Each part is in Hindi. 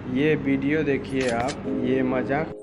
ये वीडियो देखिए आप, ये मजाक।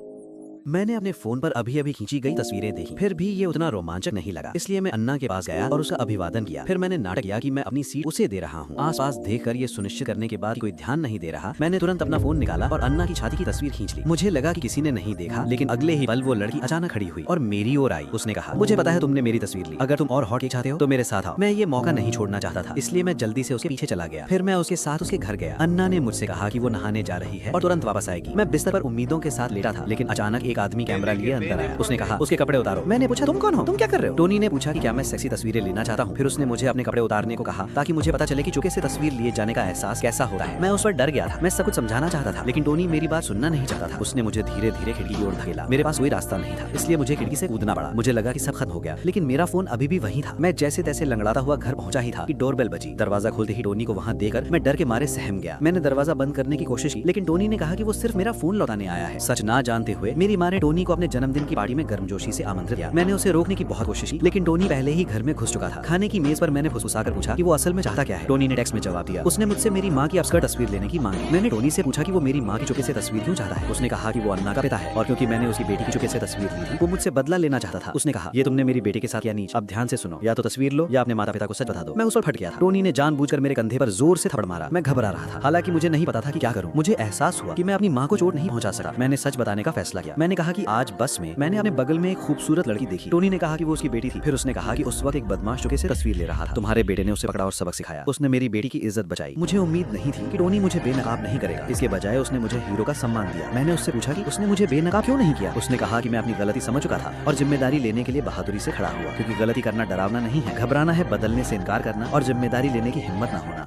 मैंने अपने फोन पर अभी अभी खींची गई तस्वीरें देखी, फिर भी ये उतना रोमांचक नहीं लगा, इसलिए मैं अन्ना के पास गया और उसका अभिवादन किया। फिर मैंने नाटक किया कि मैं अपनी सीट उसे दे रहा हूँ। आसपास देखकर ये सुनिश्चित करने के बाद कि कोई ध्यान नहीं दे रहा, मैंने तुरंत अपना फोन निकाला और अन्ना की छाती की तस्वीर खींच ली। मुझे लगा कि किसी ने नहीं देखा, लेकिन अगले ही पल वो लड़की अचानक खड़ी हुई और मेरी ओर आई। उसने कहा, मुझे पता है तुमने मेरी तस्वीर ली, अगर तुम और हॉट केक चाहते हो तो मेरे साथ आओ। मैं ये मौका नहीं छोड़ना चाहता था, इसलिए मैं जल्दी से उसके पीछे चला गया। फिर मैं उसके साथ उसके घर गया। अन्ना ने मुझसे कहा कि वो नहाने जा रही है और तुरंत वापस आएगी। मैं बिस्तर पर उम्मीदों के साथ लेटा था, लेकिन अचानक एक आदमी कैमरा लिए अंदर आया। उसने कहा, उसके कपड़े उतारो। मैंने पूछा, तुम कौन हो, तुम क्या कर रहे हो? टोनी ने पूछा कि क्या मैं सेक्सी तस्वीरें लेना चाहता हूँ। फिर उसने मुझे अपने कपड़े उतारने को कहा ताकि मुझे पता चले कि चुपके से तस्वीर लिए जाने का एहसास कैसा होता है। मैं उस पर डर गया था। मैं सब कुछ समझाना चाहता था, लेकिन टोनी मेरी बात सुनना नहीं चाहता था। उसने मुझे धीरे धीरे खिड़की की ओर धकेला। मेरे पास कोई रास्ता नहीं था, इसलिए मुझे खिड़की से कूदना पड़ा। मुझे लगा कि सब खत्म हो गया, लेकिन मेरा फोन अभी भी वहीं था। मैं जैसे तैसे लंगड़ाता हुआ घर पहुंचा ही था कि डोरबेल बजी। दरवाजा खोलते ही टोनी को वहां देखकर मैं डर के मारे सहम गया। मैंने दरवाजा बंद करने की कोशिश की, लेकिन टोनी ने कहा कि वो सिर्फ मेरा फोन लौटाने आया है। सच ना जानते हुए मेरी माँ ने टोनी को अपने जन्मदिन की पार्टी में गर्मजोशी से आमंत्रित किया। मैंने उसे रोकने की बहुत कोशिश की, लेकिन टोनी पहले ही घर में घुस चुका था। खाने की मेज पर मैंने फुसफुसाकर पूछा कि वो असल में चाहता क्या है। टोनी ने टेक्स्ट में जवाब दिया। उसने मुझसे मेरी माँ की अपस्कर्ट तस्वीर लेने की मांग की। मैंने टोनी से पूछा कि वो मेरी माँ की चुपके से तस्वीर क्यों चाहता है। उसने कहा कि वो अन्ना का पिता है और क्योंकि मैंने उसकी बेटी की चुपके से तस्वीर ली थी, वो मुझसे बदला लेना चाहता था। उसने कहा, ये तुमने मेरी बेटी के साथ किया नीच। अब ध्यान से सुनो, या तो तस्वीर लो या अपने माता पिता को सच बता दो। मैं उस पर फट गया था। टोनी ने जानबूझकर मेरे कंधे पर जोर से थप्पड़ मारा। मैं घबरा रहा था, हालांकि मुझे नहीं पता था कि क्या करूं। मुझे एहसास हुआ कि मैं अपनी माँ को चोट नहीं पहुंचा सका। मैंने सच बताने का फैसला किया। मैंने कहा कि आज बस में मैंने अपने बगल में एक खूबसूरत लड़की देखी। टोनी ने कहा कि वो उसकी बेटी थी। फिर उसने कहा कि उस वक्त एक बदमाश चुपके से तस्वीर ले रहा था। तुम्हारे बेटे ने उसे पकड़ा और सबक सिखाया। उसने मेरी बेटी की इज्जत बचाई। मुझे उम्मीद नहीं थी कि टोनी मुझे बेनकाब नहीं करेगा। इसके बजाय उसने मुझे हीरो का सम्मान दिया। मैंने उससे पूछा कि उसने मुझे बेनकाब क्यों नहीं किया। उसने कहा कि मैं अपनी गलती समझ चुका था और जिम्मेदारी लेने के लिए बहादुरी से खड़ा हुआ, क्योंकि गलती करना डरावना नहीं है, घबराना है बदलने से इनकार करना और जिम्मेदारी लेने की हिम्मत न होना।